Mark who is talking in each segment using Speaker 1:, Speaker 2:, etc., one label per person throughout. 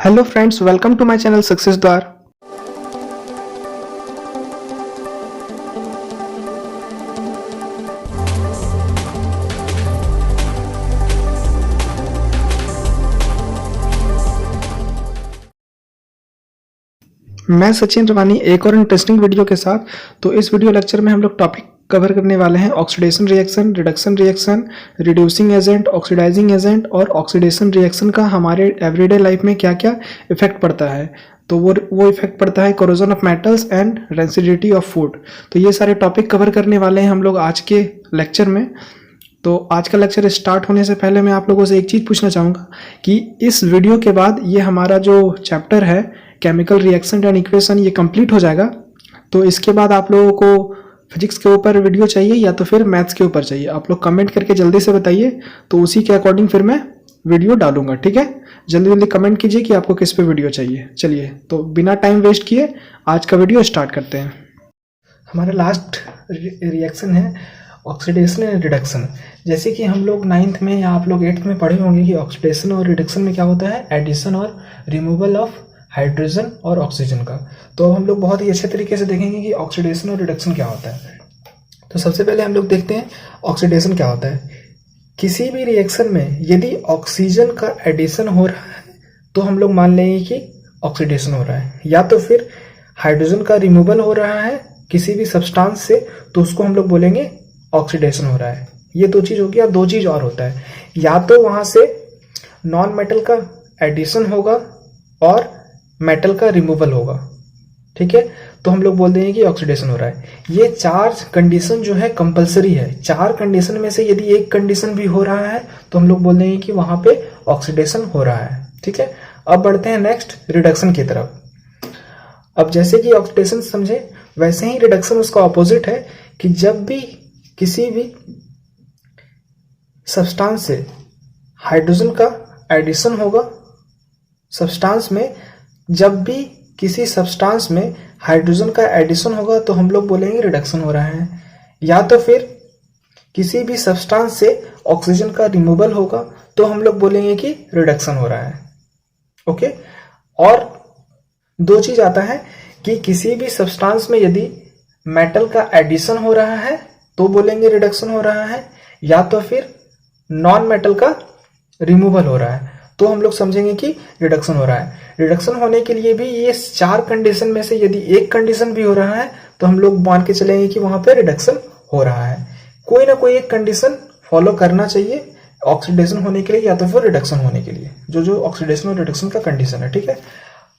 Speaker 1: Hello friends, welcome to my channel success द्वार। मैं सचिन रवानी एक और इंटरेस्टिंग वीडियो के साथ। तो इस वीडियो लेक्चर में हम लोग टॉपिक कवर करने वाले हैं oxidation reaction, reduction reaction, reducing agent, oxidising agent और ऑक्सीडेशन रिएक्शन का हमारे एवरीडे लाइफ में क्या क्या इफेक्ट पड़ता है। तो वो इफेक्ट पड़ता है corrosion of metals and rancidity of food. तो ये सारे टॉपिक कवर करने वाले हैं हम लोग आज के लेक्चर में। तो आज का लेक्चर स्टार्ट होने से पहले मैं आप लोगों से एक चीज़ पूछना चाहूँगा कि इस वीडियो के बाद ये हमारा जो चैप्टर है केमिकल रिएक्शन एंड इक्वेशन ये कंप्लीट हो जाएगा। तो इसके बाद आप लोगों को फिजिक्स के ऊपर वीडियो चाहिए या तो फिर मैथ्स के ऊपर चाहिए, आप लोग कमेंट करके जल्दी से बताइए, तो उसी के अकॉर्डिंग फिर मैं वीडियो डालूंगा। ठीक है, जल्दी जल्दी कमेंट कीजिए कि आपको किस पे वीडियो चाहिए। चलिए, तो बिना टाइम वेस्ट किए आज का वीडियो स्टार्ट करते हैं। हमारा लास्ट रिएक्शन है ऑक्सीडेशन एंड रिडक्शन। जैसे कि हम लोग 9th में या आप लोग 8th में पढ़े होंगे कि ऑक्सीडेशन और रिडक्शन में क्या होता है, एडिशन और रिमूवल ऑफ हाइड्रोजन और ऑक्सीजन का। तो अब हम लोग बहुत ही अच्छे तरीके से देखेंगे कि ऑक्सीडेशन और रिडक्शन क्या होता है। तो सबसे पहले हम लोग देखते हैं ऑक्सीडेशन क्या होता है। किसी भी रिएक्शन में यदि ऑक्सीजन का एडिशन हो रहा है तो हम लोग मान लेंगे कि ऑक्सीडेशन हो रहा है, या तो फिर हाइड्रोजन का रिमूवल हो रहा है किसी भी सब्सटेंस से तो उसको हम लोग बोलेंगे ऑक्सीडेशन हो रहा है। ये दो चीज होगी। और दो चीज और होता है, या तो वहां से नॉन मेटल का एडिशन होगा और मेटल का रिमूवल होगा। ठीक है, तो हम लोग बोल देंगे कि ऑक्सीडेशन हो रहा है। ये चार कंडीशन जो है कंपलसरी है। चार कंडीशन में से यदि एक कंडीशन भी हो रहा है तो हम लोग बोल देंगे कि वहां पे ऑक्सीडेशन हो रहा है। ठीक है, अब बढ़ते हैं नेक्स्ट रिडक्शन की तरफ। अब जैसे कि ऑक्सीडेशन समझे वैसे ही रिडक्शन उसका ऑपोजिट है कि जब भी किसी भी सब्सटेंस से हाइड्रोजन का एडिशन होगा, सब्सटेंस में जब भी किसी सब्सटेंस में हाइड्रोजन का एडिशन होगा तो हम लोग बोलेंगे रिडक्शन हो रहा है, या तो फिर किसी भी सब्सटेंस से ऑक्सीजन का रिमूवल होगा तो हम लोग बोलेंगे कि रिडक्शन हो रहा है। ओके, और दो चीज आता है कि किसी भी सब्सटेंस में यदि मेटल का एडिशन हो रहा है तो बोलेंगे रिडक्शन हो रहा है, या तो फिर नॉन मेटल का रिमूवल हो रहा है तो हम लोग समझेंगे कि रिडक्शन हो रहा है। रिडक्शन होने के लिए भी ये चार कंडीशन में से यदि एक कंडीशन भी हो रहा है तो हम लोग मान के चलेंगे कि वहां पे रिडक्शन हो रहा है। कोई ना कोई एक कंडीशन फॉलो करना चाहिए ऑक्सीडेशन होने के लिए या तो फिर रिडक्शन होने के लिए, जो ऑक्सीडेशन और रिडक्शन का कंडीशन है। ठीक है,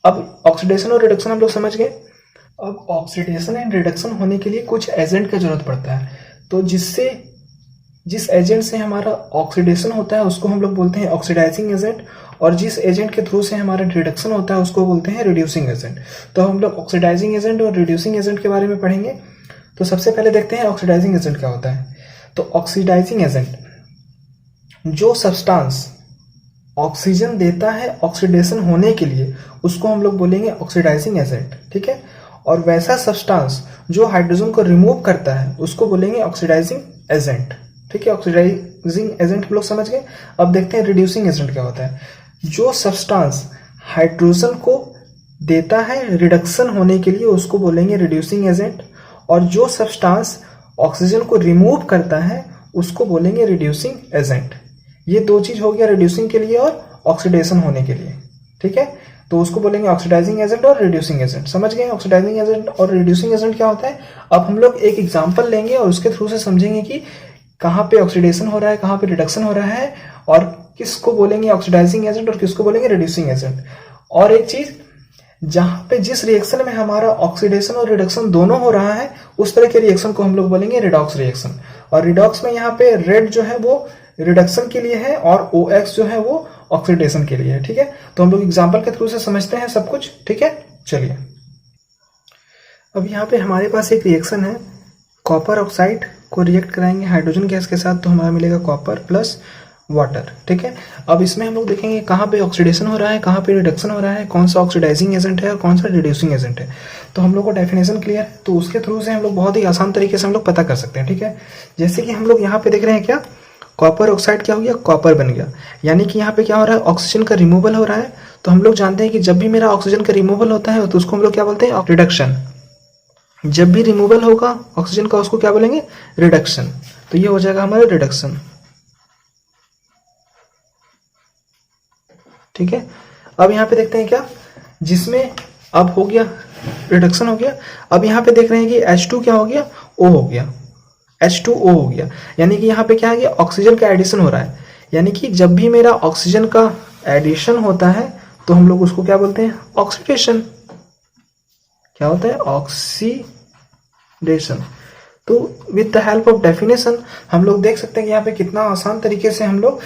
Speaker 1: अब ऑक्सीडेशन और रिडक्शन हम लोग समझ गए। अब ऑक्सीडेशन एंड रिडक्शन होने के लिए कुछ एजेंट का जरूरत पड़ता है। तो जिस एजेंट से हमारा ऑक्सीडेशन होता है उसको हम लोग बोलते हैं ऑक्सीडाइजिंग एजेंट, और जिस एजेंट के थ्रू से हमारा रिडक्शन होता है उसको बोलते हैं रिड्यूसिंग एजेंट। तो हम लोग ऑक्सीडाइजिंग एजेंट और रिड्यूसिंग एजेंट के बारे में पढ़ेंगे। तो सबसे पहले देखते हैं ऑक्सीडाइजिंग एजेंट क्या होता है। तो ऑक्सीडाइजिंग एजेंट जो सब्सटेंस ऑक्सीजन देता है ऑक्सीडेशन होने के लिए उसको हम लोग बोलेंगे ऑक्सीडाइजिंग एजेंट। ठीक है, और वैसा सब्सटेंस जो हाइड्रोजन को रिमूव करता है उसको बोलेंगे ऑक्सीडाइजिंग एजेंट। ठीक है, ऑक्सीडाइजिंग एजेंट हम लोग समझ गए। अब देखते हैं रिड्यूसिंग एजेंट क्या होता है। जो सब्सटेंस हाइड्रोजन को देता है रिडक्शन होने के लिए उसको बोलेंगे रिड्यूसिंग एजेंट, और जो सब्सटेंस ऑक्सीजन को रिमूव करता है उसको बोलेंगे रिड्यूसिंग एजेंट। ये दो चीज हो गया रिड्यूसिंग के लिए और ऑक्सीडेशन होने के लिए। ठीक है, तो उसको बोलेंगे ऑक्सीडाइजिंग एजेंट और रिड्यूसिंग एजेंट। समझ गए ऑक्सीडाइजिंग एजेंट और रिड्यूसिंग एजेंट क्या होता है। अब हम लोग एक एग्जांपल लेंगे और उसके थ्रू से समझेंगे कि कहां पे ऑक्सीडेशन हो रहा है, कहां पे रिडक्शन हो रहा है, और किसको बोलेंगे ऑक्सीडाइजिंग एजेंट और किसको बोलेंगे रिड्यूसिंग एजेंट। और एक चीज, जहां पे जिस रिएक्शन में हमारा ऑक्सीडेशन और रिडक्शन दोनों हो रहा है उस तरह के रिएक्शन को हम लोग बोलेंगे रिडॉक्स रिएक्शन। और रिडॉक्स में यहाँ पे रेड जो है वो रिडक्शन के लिए है और OX जो है वो ऑक्सीडेशन के लिए है। ठीक है, तो हम लोग एग्जांपल के थ्रू से समझते हैं सब कुछ। ठीक है, चलिए अब यहाँ पे हमारे पास एक रिएक्शन है, कॉपर ऑक्साइड को रिएक्ट कराएंगे हाइड्रोजन गैस के साथ तो हमारा मिलेगा कॉपर प्लस वाटर। ठीक है, अब इसमें हम लोग देखेंगे कहाँ पे ऑक्सीडेशन हो रहा है, कहाँ पे रिडक्शन हो रहा है, कौन सा ऑक्सीडाइजिंग एजेंट है और कौन सा रिड्यूसिंग एजेंट है। तो हम लोग को डेफिनेशन क्लियर है, तो उसके थ्रू से हम लोग बहुत ही आसान तरीके से हम लोग पता कर सकते हैं। ठीक है, जैसे कि हम लोग यहाँ पे देख रहे हैं क्या, कॉपर ऑक्साइड क्या हो गया, कॉपर बन गया, यानी कि यहाँ पे क्या हो रहा है ऑक्सीजन का रिमूवल हो रहा है तो हम लोग जानते हैं कि जब भी मेरा ऑक्सीजन का रिमूवल होता है तो उसको हम लोग क्या बोलते हैं, रिडक्शन। जब भी रिमूवल होगा ऑक्सीजन का उसको क्या बोलेंगे, रिडक्शन। तो ये हो जाएगा हमारा रिडक्शन। ठीक है, अब यहाँ पे देखते हैं क्या, जिसमें अब हो गया रिडक्शन हो गया। अब यहाँ पे देख रहे हैं कि H2 क्या हो गया, O हो गया, H2O हो गया। यानी कि यहाँ पे क्या है कि ऑक्सीजन का एडिशन हो रहा है। यानी कि जब भी मेरा ऑक्सीजन का एडिशन होता है तो हम लोग उसको क्या बोलते हैं, ऑक्सीडेशन। क्या होता है, ऑक्सीडेशन। तो with the help of definition हम लोग देख सकते हैं कि यहाँ पे कितना आसान तरीके से हम लोग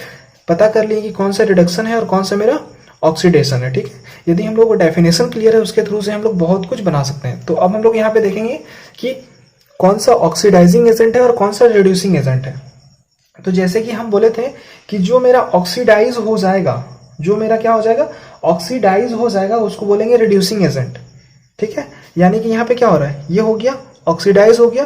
Speaker 1: पता कर लिए कि कौन सा रिडक्शन है और कौन सा मेरा ऑक्सीडेशन है। ठीक है, यदि हम लोग को डेफिनेशन क्लियर है उसके थ्रू से हम लोग बहुत कुछ बना सकते हैं। तो अब हम लोग यहाँ पे देखेंगे कि कौन सा ऑक्सीडाइजिंग एजेंट है और कौन सा रिड्यूसिंग एजेंट है। तो जैसे कि हम बोले थे कि जो मेरा ऑक्सीडाइज हो जाएगा, जो मेरा क्या हो जाएगा, ऑक्सीडाइज हो जाएगा, उसको बोलेंगे रिड्यूसिंग एजेंट। ठीक है, यानी कि यहाँ पे क्या हो रहा है, ये हो गया ऑक्सीडाइज हो गया,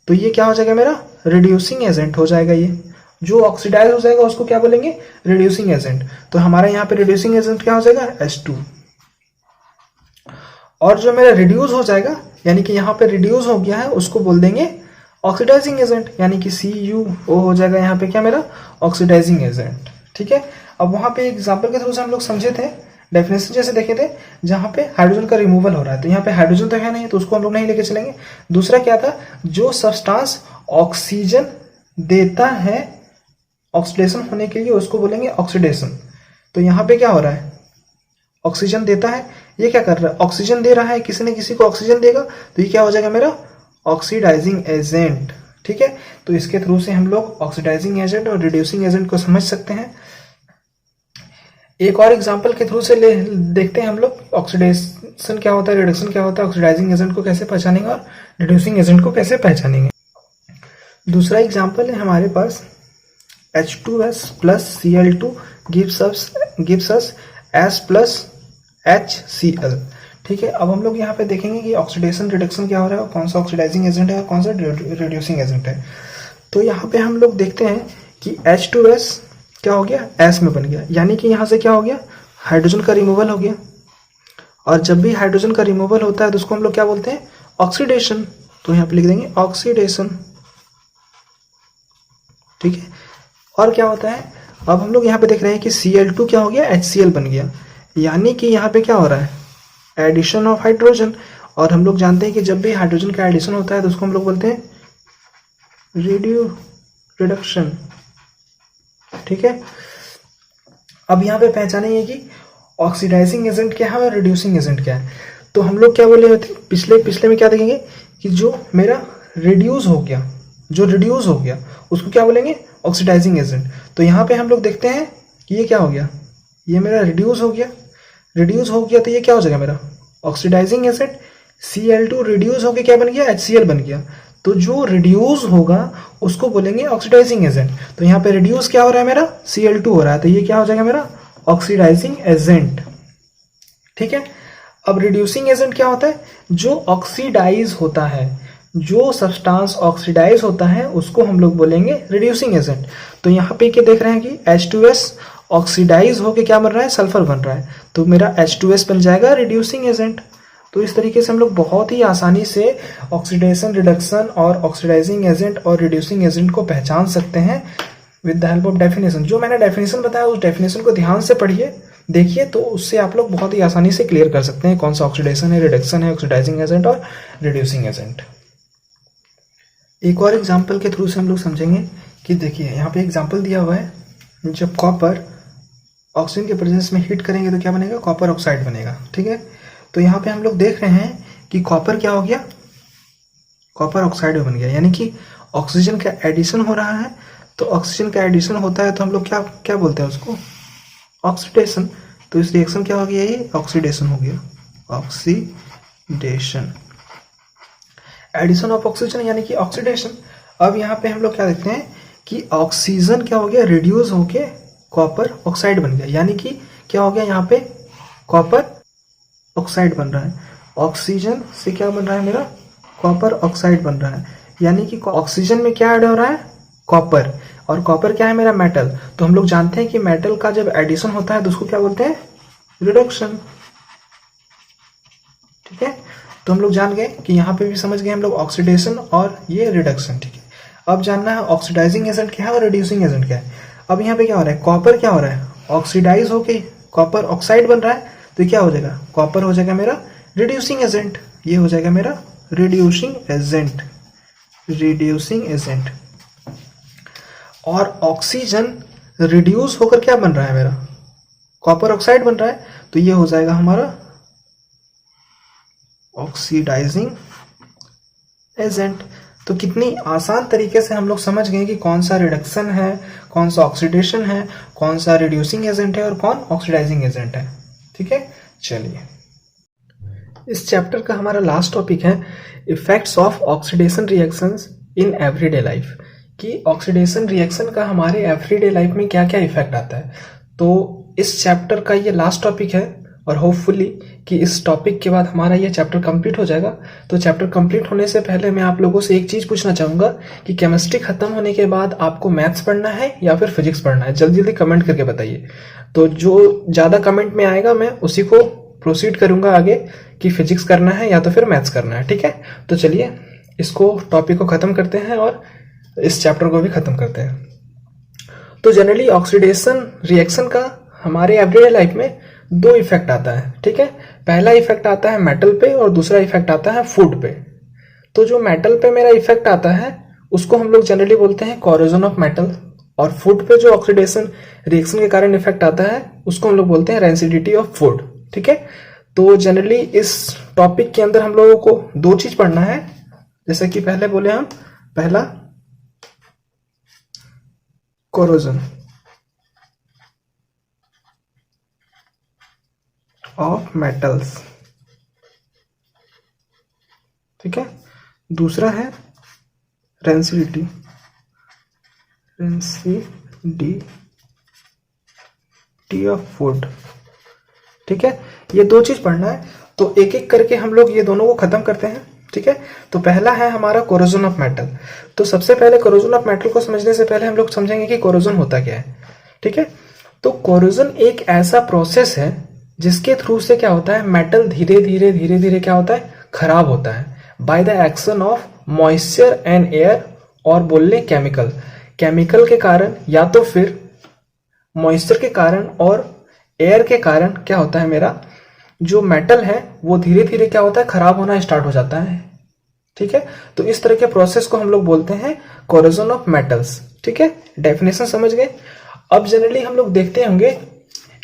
Speaker 1: तो ये क्या हो जाएगा, मेरा रिड्यूसिंग एजेंट हो जाएगा। ये जो ऑक्सीडाइज हो जाएगा उसको क्या बोलेंगे, रिड्यूसिंग एजेंट। तो हमारा यहाँ पे रिड्यूसिंग एजेंट क्या हो जाएगा, H2। और जो मेरा रिड्यूस हो जाएगा, यानी कि यहाँ पे रिड्यूस हो गया है, उसको बोल देंगे ऑक्सीडाइजिंग एजेंट, यानी कि CuO हो जाएगा यहाँ पे क्या, मेरा ऑक्सीडाइजिंग एजेंट। ठीक है, अब वहां पे एग्जांपल के थ्रू से हम लोग समझे थे, डेफिनेशन जैसे देखे थे, जहां पे हाइड्रोजन का रिमूवल हो रहा है, तो यहाँ पे हाइड्रोजन तो है नहीं, तो उसको हम लोग नहीं लेके चलेंगे। दूसरा क्या था, जो सब्सटेंस ऑक्सीजन देता है ऑक्सीडेशन होने के लिए, उसको बोलेंगे ऑक्सीडेशन। तो यहाँ पे क्या हो रहा है, ऑक्सीजन देता है, ये क्या कर रहा है, ऑक्सीजन दे रहा है, किसी न किसी को ऑक्सीजन देगा, तो ये क्या हो जाएगा, मेरा ऑक्सीडाइजिंग एजेंट। ठीक है, तो इसके थ्रू से हम लोग ऑक्सीडाइजिंग एजेंट और रिड्यूसिंग एजेंट को समझ सकते हैं। एक और एग्जांपल के थ्रू से देखते हैं हम लोग ऑक्सीडेशन क्या होता है, रिडक्शन क्या होता है, ऑक्सीडाइजिंग एजेंट को कैसे पहचानेंगे और रिड्यूसिंग एजेंट को कैसे पहचानेंगे। दूसरा एग्जांपल है हमारे पास, H2S plus Cl2 gives us S plus HCl। ठीक है, अब हम लोग यहाँ पे देखेंगे कि ऑक्सीडेशन रिडक्शन क्या हो रहा है, कौन सा ऑक्सीडाइजिंग एजेंट है और कौन सा रिड्यूसिंग एजेंट है। तो यहाँ पे हम लोग देखते हैं कि H2S क्या हो गया, S में बन गया, यानी कि यहाँ से क्या हो गया, हाइड्रोजन का रिमूवल हो गया। और जब भी हाइड्रोजन का रिमूवल होता है तो उसको हम लोग क्या बोलते हैं, ऑक्सीडेशन। तो यहाँ पे लिख देंगे ऑक्सीडेशन। ठीक है, और क्या होता है, अब हम लोग यहाँ पे देख रहे हैं कि Cl2 क्या हो गया, HCl बन गया, यानी कि यहाँ पे क्या हो रहा है, एडिशन ऑफ हाइड्रोजन। और हम लोग जानते हैं कि जब भी हाइड्रोजन का एडिशन होता है तो उसको हम लोग बोलते हैं रिडक्शन। ठीक है, अब यहाँ पे पहचानेंगे कि ऑक्सीडाइजिंग एजेंट क्या है और रिड्यूसिंग एजेंट क्या है। तो हम लोग क्या बोले थे, पिछले में क्या देखेंगे कि जो मेरा रिड्यूस हो गया, जो रिड्यूस हो गया उसको क्या बोलेंगे, ऑक्सीडाइजिंग एजेंट। तो यहाँ पे हम लोग देखते हैं कि ये क्या हो गया, ये मेरा रिड्यूस हो गया, रिड्यूस हो गया, तो ये क्या हो जाएगा, मेरा ऑक्सीडाइजिंग एजेंट। Cl2 रिड्यूस होके क्या बन गया, HCl बन गया। तो जो रिड्यूस होगा उसको बोलेंगे ऑक्सीडाइजिंग एजेंट। तो यहाँ पे रिड्यूस क्या हो रहा है, मेरा Cl2 हो रहा है, तो ये क्या हो जाएगा, मेरा ऑक्सीडाइजिंग एजेंट। ठीक है, अब रिड्यूसिंग एजेंट क्या होता है, जो ऑक्सीडाइज होता है, जो सब्सटेंस ऑक्सीडाइज होता है उसको हम लोग बोलेंगे रिड्यूसिंग एजेंट। तो यहाँ पे क्या देख रहे हैं कि H2S ऑक्सीडाइज होके क्या बन रहा है, सल्फर बन रहा है, तो मेरा H2S बन जाएगा रिड्यूसिंग एजेंट। तो इस तरीके से हम लोग बहुत ही आसानी से ऑक्सीडेशन, रिडक्शन और ऑक्सीडाइजिंग एजेंट और रिड्यूसिंग एजेंट को पहचान सकते हैं with the help of definition. जो मैंने डेफिनेशन बताया उस डेफिनेशन को ध्यान से पढ़िए, देखिए, तो उससे आप लोग बहुत ही आसानी से क्लियर कर सकते हैं कौन सा ऑक्सीडेशन है, रिडक्शन है, ऑक्सीडाइजिंग एजेंट और रिड्यूसिंग एजेंट। एक और एग्जाम्पल के थ्रू से हम लोग समझेंगे कि देखिए यहाँ पे एग्जाम्पल दिया हुआ है, जब कॉपर ऑक्सीजन के प्रेजेंस में हीट करेंगे तो क्या बनेगा, कॉपर ऑक्साइड बनेगा। ठीक है, तो यहाँ पे हम लोग देख रहे हैं कि कॉपर क्या हो गया, कॉपर ऑक्साइड बन गया, यानी कि ऑक्सीजन का एडिशन हो रहा है। तो ऑक्सीजन का एडिशन होता है तो हम लोग क्या क्या बोलते हैं उसको, ऑक्सीडेशन। तो इस रिएक्शन क्या हो गया, ये ऑक्सीडेशन हो गया, ऑक्सीडेशन, एडिशन ऑफ ऑक्सीजन यानी कि ऑक्सीडेशन। अब यहाँ पे हम लोग क्या देखते हैं कि ऑक्सीजन क्या हो गया, रिड्यूस होके कॉपर ऑक्साइड बन गया, यानी कि क्या हो गया, यहाँ पे कॉपर ऑक्साइड बन रहा है। ऑक्सीजन से क्या बन रहा है, मेरा कॉपर ऑक्साइड बन रहा है, यानी कि ऑक्सीजन में क्या ऐड हो रहा है, कॉपर। और कॉपर क्या है, मेरा मेटल। तो हम लोग जानते हैं कि मेटल का जब एडिशन होता है तो उसको क्या बोलते हैं, रिडक्शन। ठीक है, तो हम लोग जान गए कि यहाँ पे भी समझ गए हम लोग ऑक्सीडेशन और ये रिडक्शन। ठीक है, अब जानना है ऑक्सीडाइजिंग एजेंट क्या है और रिड्यूसिंग एजेंट क्या है। अब यहाँ पे क्या हो रहा है, कॉपर क्या हो रहा है, ऑक्सीडाइज होके कॉपर ऑक्साइड बन रहा है, तो क्या हो जाएगा, कॉपर हो जाएगा मेरा रिड्यूसिंग एजेंट, ये हो जाएगा मेरा रिड्यूसिंग एजेंट, रिड्यूसिंग एजेंट। और ऑक्सीजन रिड्यूस होकर क्या बन रहा है मेरा, कॉपर ऑक्साइड बन रहा है, तो ये हो जाएगा हमारा ऑक्सीडाइजिंग एजेंट। तो कितनी आसान तरीके से हम लोग समझ गए कि कौन सा रिडक्शन है, कौन सा ऑक्सीडेशन है, कौन सा रिड्यूसिंग एजेंट है और कौन ऑक्सीडाइजिंग एजेंट है। ठीक है, चलिए इस चैप्टर का हमारा लास्ट टॉपिक है effects of oxidation reactions in everyday life, कि ऑक्सीडेशन रिएक्शन का हमारे एवरीडे लाइफ में क्या क्या इफेक्ट आता है। तो इस चैप्टर का ये लास्ट टॉपिक है और होपफुली कि इस टॉपिक के बाद हमारा ये चैप्टर कंप्लीट हो जाएगा। तो चैप्टर कंप्लीट होने से पहले मैं आप लोगों से एक चीज़ पूछना चाहूँगा कि केमिस्ट्री खत्म होने के बाद आपको मैथ्स पढ़ना है या फिर फिजिक्स पढ़ना है, जल्दी जल्दी कमेंट करके बताइए। तो जो ज़्यादा कमेंट में आएगा मैं उसी को प्रोसीड करूँगा आगे कि फिजिक्स करना है या तो फिर मैथ्स करना है। ठीक है, तो चलिए इसको टॉपिक को ख़त्म करते हैं और इस चैप्टर को भी ख़त्म करते हैं। तो जनरली ऑक्सीडेशन रिएक्शन का हमारे एवरीडे लाइफ में दो इफेक्ट आता है। ठीक है, पहला इफेक्ट आता है मेटल पे और दूसरा इफेक्ट आता है फूड पे। तो जो मेटल पे मेरा इफेक्ट आता है उसको हम लोग जनरली बोलते हैं कोरोजन ऑफ मेटल, और फूड पे जो ऑक्सीडेशन रिएक्शन के कारण इफेक्ट आता है उसको हम लोग बोलते हैं रेंसिडिटी ऑफ फूड। ठीक है, तो जनरली इस टॉपिक के अंदर हम लोगों को दो चीज पढ़ना है, जैसे कि पहले बोले हम, पहला कोरोजन ऑफ मेटल्स, ठीक है, दूसरा है रेंसिडिटी, रेंसिडिटी ऑफ फूड। ठीक है, ये दो चीज पढ़ना है, तो एक एक करके हम लोग ये दोनों को खत्म करते हैं। ठीक है, तो पहला है हमारा कोरोजन ऑफ मेटल। तो सबसे पहले कोरोजन ऑफ मेटल को समझने से पहले हम लोग समझेंगे कि कोरोजन होता क्या है। ठीक है, तो कोरोजन एक ऐसा प्रोसेस है जिसके थ्रू से क्या होता है, मेटल धीरे धीरे क्या होता है, खराब होता है by the action of moisture and air, और बोल ले केमिकल के कारण, या तो फिर मॉइस्चर के कारण और एयर के कारण क्या होता है, मेरा जो मेटल है वो धीरे धीरे क्या होता है, खराब होना स्टार्ट हो जाता है। ठीक है, तो इस तरह के प्रोसेस को हम लोग बोलते हैं कोरोजन ऑफ मेटल्स। ठीक है, डेफिनेशन समझ गए। अब जनरली हम लोग देखते होंगे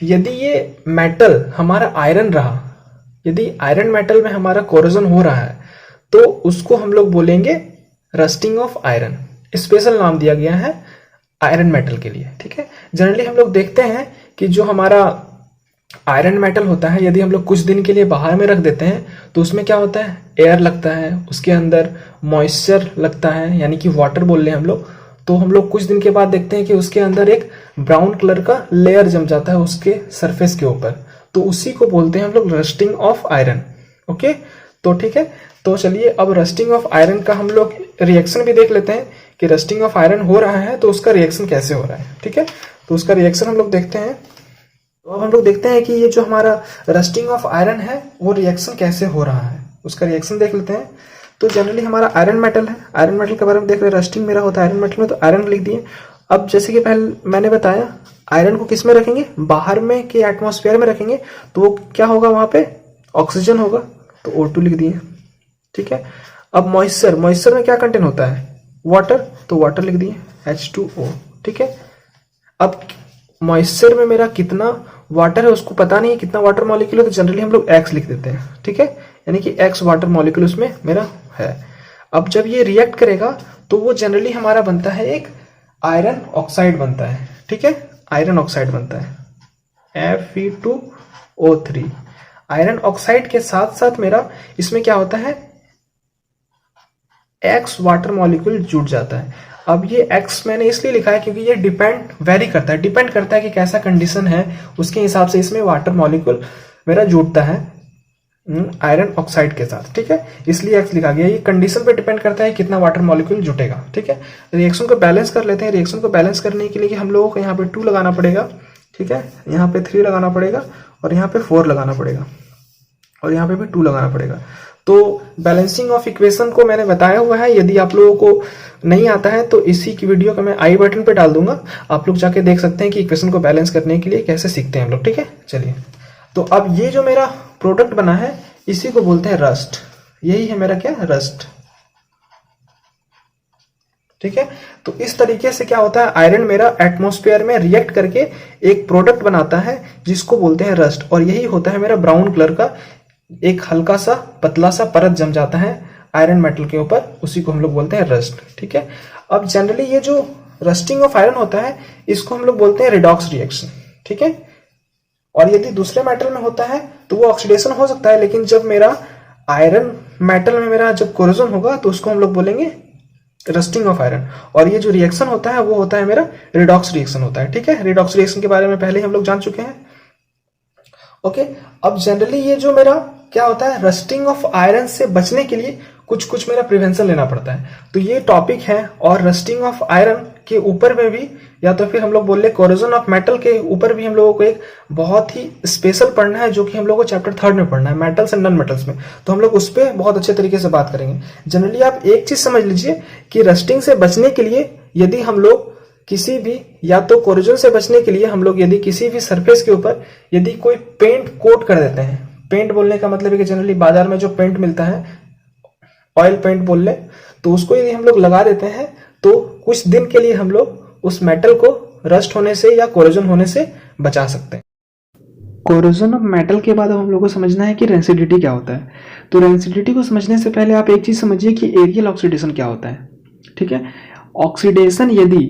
Speaker 1: यदि ये मेटल हमारा आयरन रहा, यदि आयरन मेटल में हमारा कोरोजन हो रहा है तो उसको हम लोग बोलेंगे रस्टिंग ऑफ आयरन, स्पेशल नाम दिया गया है आयरन मेटल के लिए। ठीक है, जनरली हम लोग देखते हैं कि जो हमारा आयरन मेटल होता है यदि हम लोग कुछ दिन के लिए बाहर में रख देते हैं तो उसमें क्या होता है, एयर लगता है, उसके अंदर मॉइस्चर लगता है, यानी कि वाटर बोल रहे हैं हम लोग। तो हम लोग कुछ दिन के बाद देखते हैं कि उसके अंदर एक ब्राउन कलर का लेयर जम जाता है उसके सरफेस के ऊपर, तो उसी को बोलते हैं हम लोग रस्टिंग ऑफ आयरन। ओके, तो ठीक है, तो चलिए अब रस्टिंग ऑफ आयरन का हम लोग रिएक्शन भी देख लेते हैं कि रस्टिंग ऑफ आयरन हो रहा है तो उसका रिएक्शन कैसे हो रहा है। ठीक है, तो उसका रिएक्शन हम लोग देखते हैं। तो अब हम लोग देखते हैं कि ये जो हमारा रस्टिंग ऑफ आयरन है वो रिएक्शन कैसे हो रहा है, उसका रिएक्शन देख लेते हैं। तो जनरली हमारा आयरन मेटल है, आयरन मेटल के बारे में देख रहे हैं, रस्टिंग मेरा होता है आयरन मेटल में, तो आयरन लिख दिए। अब जैसे कि पहले मैंने बताया आयरन को किस में रखेंगे, बाहर में कि एटमॉस्फेयर में रखेंगे, तो वो क्या होगा, वहां पे ऑक्सीजन होगा, तो O2 लिख दिए। ठीक है, अब मॉइस्चर में क्या कंटेंट होता है, वाटर, तो वाटर लिख दिए H2O। ठीक है, अब मॉइस्चर में मेरा कितना वाटर है उसको पता नहीं है कितना वाटर मॉलिक्यूल है, तो जनरली हम लोग X लिख देते हैं। ठीक है, यानी कि X वाटर मॉलिक्यूल उसमें मेरा है। अब जब ये रिएक्ट करेगा तो वो जनरली हमारा बनता है एक आयरन ऑक्साइड बनता है। ठीक है, आयरन ऑक्साइड बनता है Fe2O3। आयरन ऑक्साइड के साथ साथ मेरा इसमें क्या होता है, X वाटर मॉलिक्यूल जुड़ जाता है। अब ये X मैंने इसलिए लिखा है क्योंकि ये डिपेंड करता है कि कैसा कंडीशन है, उसके हिसाब से इसमें वाटर मॉलिक्यूल मेरा जुड़ता है आयरन ऑक्साइड के साथ। ठीक है, इसलिए X लिखा गया, ये कंडीशन पे डिपेंड करता है कितना वाटर मॉलिक्यूल जुटेगा। ठीक है, रिएक्शन को बैलेंस कर लेते हैं। रिएक्शन को बैलेंस करने के लिए हम लोगों को यहाँ पे 2 लगाना पड़ेगा, ठीक है, यहाँ पे 3 लगाना पड़ेगा, और यहाँ पे 4 लगाना पड़ेगा और यहाँ पे भी 2 लगाना पड़ेगा। तो बैलेंसिंग ऑफ इक्वेशन को मैंने बताया हुआ है, यदि आप लोगों को नहीं आता है तो इसी की वीडियो का मैं आई बटन पे डाल दूंगा, आप लोग जाके देख सकते हैं कि इक्वेशन को बैलेंस करने के लिए कैसे सीखते हैं हम लोग। ठीक है, चलिए। तो अब ये जो मेरा प्रोडक्ट बना है इसी को बोलते हैं रस्ट, यही है मेरा क्या, रस्ट। ठीक है, तो इस तरीके से क्या होता है, आयरन मेरा एटमॉस्फेयर में रिएक्ट करके एक प्रोडक्ट बनाता है जिसको बोलते हैं रस्ट, और यही होता है मेरा ब्राउन कलर का एक हल्का सा पतला सा परत जम जाता है आयरन मेटल के ऊपर, उसी को हम लोग बोलते हैं रस्ट। ठीक है, अब जनरली ये जो रस्टिंग ऑफ आयरन होता है इसको हम लोग बोलते हैं रिडॉक्स रिएक्शन। ठीक है, और यदि दूसरे मेटल में होता है तो वो ऑक्सीडेशन हो सकता है, लेकिन जब मेरा आयरन मेटल में मेरा जब कोरोजन होगा तो उसको हम लोग बोलेंगे रस्टिंग ऑफ आयरन, और ये जो रिएक्शन होता है वो होता है मेरा रिडॉक्स रिएक्शन होता है। ठीक है, रिडॉक्स रिएक्शन के बारे में पहले हम लोग जान चुके हैं। ओके, अब जनरली ये जो मेरा क्या होता है, रस्टिंग ऑफ आयरन से बचने के लिए कुछ कुछ मेरा प्रिवेंशन लेना पड़ता है, तो ये टॉपिक है। और रस्टिंग ऑफ आयरन के ऊपर में भी, या तो फिर हम लोग बोल ले कोरोजन ऑफ मेटल के ऊपर भी हम लोगों को एक बहुत ही स्पेशल पढ़ना है, जो कि हम लोगों को चैप्टर 3 में पढ़ना है, मेटल्स एंड नॉन मेटल्स में। तो हम लोग उस पर बहुत अच्छे तरीके से बात करेंगे। जनरली आप एक चीज समझ लीजिए कि रस्टिंग से बचने के लिए यदि हम लोग किसी भी, या तो कोरोजन से बचने के लिए हम लोग यदि किसी भी सरफेस के ऊपर यदि कोई पेंट कोट कर देते हैं, पेंट बोलने का मतलब है कि जनरली बाजार में जो पेंट मिलता है, ऑयल पेंट बोल ले, तो उसको यदि हम लोग लगा देते हैं तो कुछ दिन के लिए हम लोग उस मेटल को रस्ट होने से या कोरोजन होने से बचा सकते हैं। कोरोजन ऑफ मेटल के बाद हम लोग को समझना है कि रेंसिडिटी क्या होता है। तो रेंसिडिटी को समझने से पहले आप एक चीज समझिए कि एरियल ऑक्सीडेशन क्या होता है। ठीक है, ऑक्सीडेशन यदि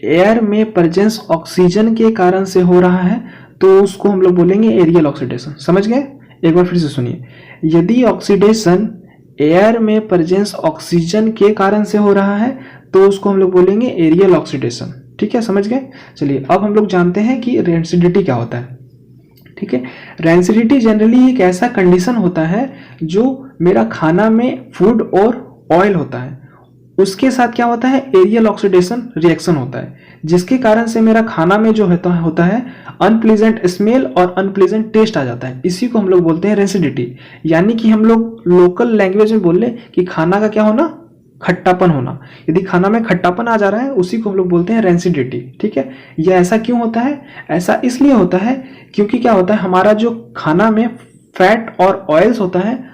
Speaker 1: एयर में प्रेजेंस ऑक्सीजन के कारण से हो रहा है तो उसको हम लोग बोलेंगे एरियल ऑक्सीडेशन। समझ गए? एक बार फिर से सुनिए, यदि ऑक्सीडेशन एयर में प्रेजेंस ऑक्सीजन के कारण से हो रहा है तो उसको हम लोग बोलेंगे एरियल ऑक्सीडेशन। ठीक है, समझ गए? चलिए, अब हम लोग जानते हैं कि रेंसिडिटी क्या होता है। ठीक है, रेंसिडिटी जनरली एक ऐसा कंडीशन होता है जो मेरा खाना में फूड और ऑयल होता है, उसके साथ क्या होता है, एरियल ऑक्सीडेशन रिएक्शन होता है, जिसके कारण से मेरा खाना में जो होता है अनप्लीजेंट स्मेल और अनप्लीजेंट टेस्ट आ जाता है। इसी को हम लोग बोलते हैं रेंसिडिटी। यानी कि हम लोग लोकल लैंग्वेज में बोल ले कि खाना का क्या होना, खट्टापन होना। यदि खाना में खट्टापन आ जा रहा है उसी को हम लोग बोलते हैं रेंसिडिटी। ठीक है, यह ऐसा क्यों होता है? ऐसा इसलिए होता है क्योंकि क्या होता है, हमारा जो खाना में फैट और ऑयल्स होता है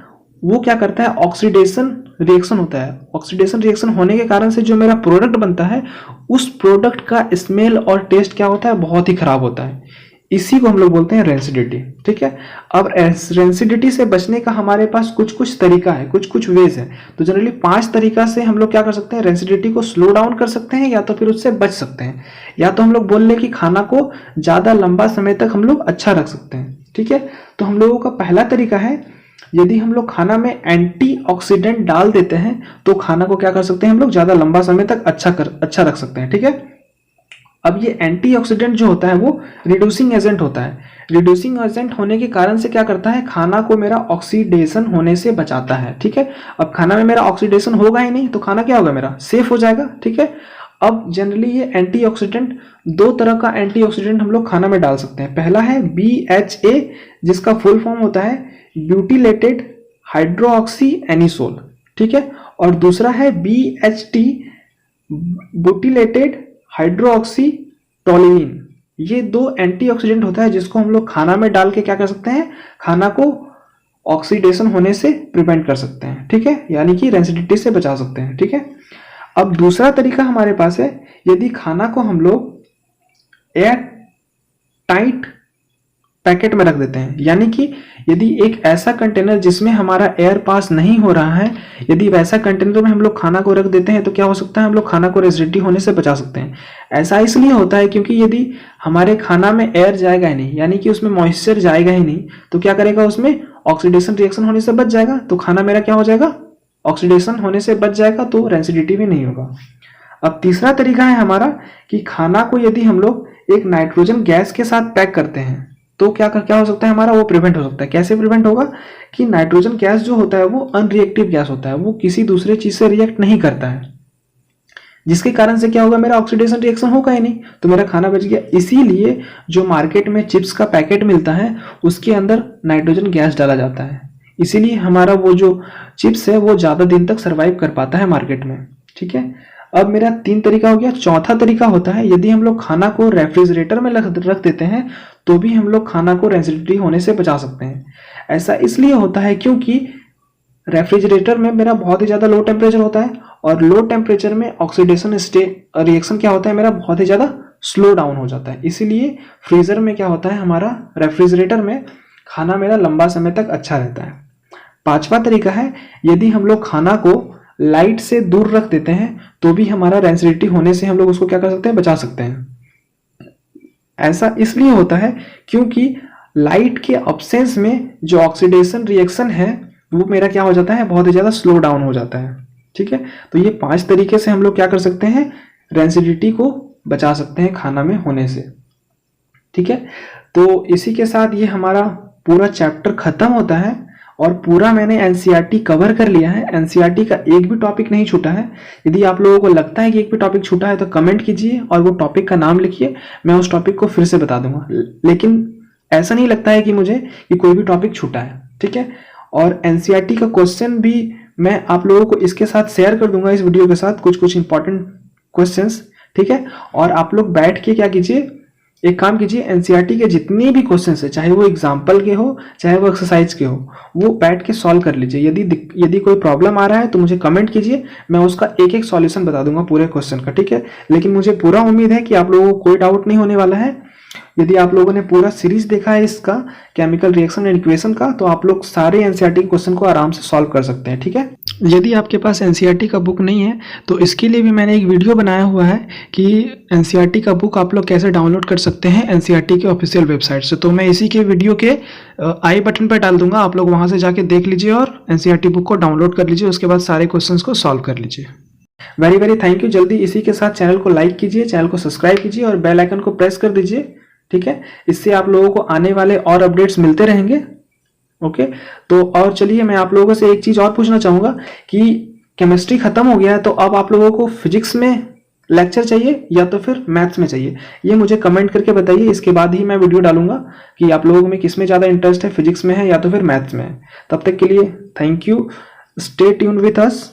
Speaker 1: वो क्या करता है, ऑक्सीडेशन रिएक्शन होता है। ऑक्सीडेशन रिएक्शन होने के कारण से जो मेरा प्रोडक्ट बनता है उस प्रोडक्ट का स्मेल और टेस्ट क्या होता है, बहुत ही खराब होता है। इसी को हम लोग बोलते हैं रेंसिडिटी। ठीक है, अब रेंसिडिटी से बचने का हमारे पास कुछ कुछ तरीका है, कुछ कुछ वेज है। तो जनरली 5 तरीका से हम लोग क्या कर सकते हैं, रेंसिडिटी को स्लो डाउन कर सकते हैं, या तो फिर उससे बच सकते हैं, या तो हम लोग बोल ले कि खाना को ज्यादा लंबा समय तक हम लोग अच्छा रख सकते हैं। ठीक है, तो हम लोगों का पहला तरीका है, यदि हम लोग खाना में एंटीऑक्सीडेंट डाल देते हैं तो खाना को क्या कर सकते हैं, हम लोग ज्यादा लंबा समय तक अच्छा रख सकते हैं। ठीक है, अब ये एंटीऑक्सीडेंट जो होता है वो रिड्यूसिंग एजेंट होता है। रिड्यूसिंग एजेंट होने के कारण से क्या करता है, खाना को मेरा ऑक्सीडेशन होने से बचाता है। ठीक है, अब खाना में मेरा ऑक्सीडेशन होगा ही नहीं तो खाना क्या होगा, मेरा सेफ हो जाएगा। ठीक है, अब जनरली ये एंटीऑक्सीडेंट, 2 तरह का एंटीऑक्सीडेंट हम लोग खाना में डाल सकते हैं। पहला है BHA, जिसका फुल फॉर्म होता है ब्यूटिलेटेड हाइड्रोक्सी एनिसोल। ठीक है, और दूसरा है BHT, ब्यूटिलेटेड हाइड्रोक्सी टोल्यूइन। ये 2 एंटीऑक्सीडेंट होता है जिसको हम लोग खाना में डाल के क्या कर सकते हैं, खाना को ऑक्सीडेशन होने से प्रिवेंट कर सकते हैं। ठीक है, यानी कि रेंसिडिटी से बचा सकते हैं। ठीक है, अब दूसरा तरीका हमारे पास है, यदि खाना को हम लोग एयर टाइट पैकेट में रख देते हैं, यानी कि यदि एक ऐसा कंटेनर जिसमें हमारा एयर पास नहीं हो रहा है, यदि वैसा कंटेनर में हम लोग खाना को रख देते हैं तो क्या हो सकता है, हम लोग खाना को रेसिडिटी होने से बचा सकते हैं। ऐसा इसलिए होता है क्योंकि यदि हमारे खाना में एयर जाएगा ही नहीं, यानी कि उसमें मॉइस्चर जाएगा ही नहीं, तो क्या करेगा, उसमें ऑक्सीडेशन रिएक्शन होने से बच जाएगा, तो खाना मेरा क्या हो जाएगा, ऑक्सीडेशन होने से बच जाएगा, तो रेंसिडिटी भी नहीं होगा। अब तीसरा तरीका है हमारा कि खाना को यदि हम लोग एक नाइट्रोजन गैस के साथ पैक करते हैं तो क्या हो सकता है, हमारा वो प्रिवेंट हो सकता है। कैसे प्रिवेंट होगा कि नाइट्रोजन गैस जो होता है वो अनरिएक्टिव गैस होता है, वो किसी दूसरे चीज से रिएक्ट नहीं करता है। जिसके कारण से क्या होगा, मेरा ऑक्सीडेशन रिएक्शन होगा ही नहीं, तो मेरा खाना बच गया। इसीलिए जो मार्केट में चिप्स का पैकेट मिलता है उसके अंदर नाइट्रोजन गैस डाला जाता है, इसीलिए हमारा वो जो चिप्स है वो ज़्यादा दिन तक सर्वाइव कर पाता है मार्केट में। ठीक है, अब मेरा 3 तरीका हो गया। चौथा तरीका होता है यदि हम लोग खाना को रेफ्रिजरेटर में रख देते हैं तो भी हम लोग खाना को रेसिडिटी होने से बचा सकते हैं। ऐसा इसलिए होता है क्योंकि रेफ्रिजरेटर में मेरा बहुत ही ज़्यादा लो टेम्परेचर होता है और लो टेम्परेचर में ऑक्सीडेशन रिएक्शन क्या होता है, मेरा बहुत ही ज़्यादा स्लो डाउन हो जाता है। इसीलिए फ्रीजर में क्या होता है, हमारा रेफ्रिजरेटर में खाना मेरा लंबा समय तक अच्छा रहता है। 5वां तरीका है यदि हम लोग खाना को लाइट से दूर रख देते हैं तो भी हमारा रेसिडिटी होने से हम लोग उसको क्या कर सकते हैं, बचा सकते हैं। ऐसा इसलिए होता है क्योंकि लाइट के अब्सेंस में जो ऑक्सीडेशन रिएक्शन है वो मेरा क्या हो जाता है, बहुत ही ज़्यादा स्लो डाउन हो जाता है। ठीक है, तो ये 5 तरीके से हम लोग क्या कर सकते हैं, रेसिडिटी को बचा सकते हैं खाना में होने से। ठीक है, तो इसी के साथ ये हमारा पूरा चैप्टर खत्म होता है और पूरा मैंने एनसीईआरटी कवर कर लिया है। एनसीईआरटी का एक भी टॉपिक नहीं छूटा है। यदि आप लोगों को लगता है कि एक भी टॉपिक छूटा है तो कमेंट कीजिए और वो टॉपिक का नाम लिखिए, मैं उस टॉपिक को फिर से बता दूंगा। लेकिन ऐसा नहीं लगता है कि मुझे कि कोई भी टॉपिक छूटा है। ठीक है, और एनसीईआरटी का क्वेश्चन भी मैं आप लोगों को इसके साथ शेयर कर दूंगा, इस वीडियो के साथ कुछ इंपॉर्टेंट क्वेश्चंस। ठीक है, और आप लोग बैठ के क्या कीजिए, एक काम कीजिए, एनसीईआरटी के जितने भी क्वेश्चंस है, चाहे वो एग्जाम्पल के हो चाहे वो एक्सरसाइज के हो, वो बैठ के सॉल्व कर लीजिए। यदि कोई प्रॉब्लम आ रहा है तो मुझे कमेंट कीजिए, मैं उसका एक एक सॉल्यूशन बता दूंगा पूरे क्वेश्चन का। ठीक है, लेकिन मुझे पूरा उम्मीद है कि आप लोगों को कोई डाउट नहीं होने वाला है। यदि आप लोगों ने पूरा सीरीज देखा है इसका केमिकल रिएक्शन एंड इक्वेशन का, तो आप लोग सारे एनसीईआरटी के क्वेश्चन को आराम से सॉल्व कर सकते हैं। ठीक है, यदि आपके पास एनसीईआरटी का बुक नहीं है तो इसके लिए भी मैंने एक वीडियो बनाया हुआ है कि एनसीईआरटी का बुक आप लोग कैसे डाउनलोड कर सकते हैं एनसीईआरटी के ऑफिशियल वेबसाइट से। तो मैं इसी के वीडियो के आई बटन पर डाल दूंगा, आप लोग वहां से जाके देख लीजिए और एनसीईआरटी बुक को डाउनलोड कर लीजिए, उसके बाद सारे क्वेश्चंस को सॉल्व कर लीजिए। Very very thank you. जल्दी इसी के साथ चैनल को लाइक कीजिए, चैनल को सब्सक्राइब कीजिए और बेल आइकन को प्रेस कर दीजिए। ठीक है, इससे आप लोगों को आने वाले और अपडेट्स मिलते रहेंगे। ओके, तो और चलिए मैं आप लोगों से एक चीज और पूछना चाहूंगा कि केमिस्ट्री खत्म हो गया है तो अब आप लोगों को फिजिक्स में लेक्चर चाहिए या तो फिर मैथ्स में चाहिए, ये मुझे कमेंट करके बताइए। इसके बाद ही मैं वीडियो डालूंगा कि आप लोगों में किस में ज़्यादा इंटरेस्ट है, फिजिक्स में है या तो फिर मैथ्स में है। तब तक के लिए thank you, stay tuned with us.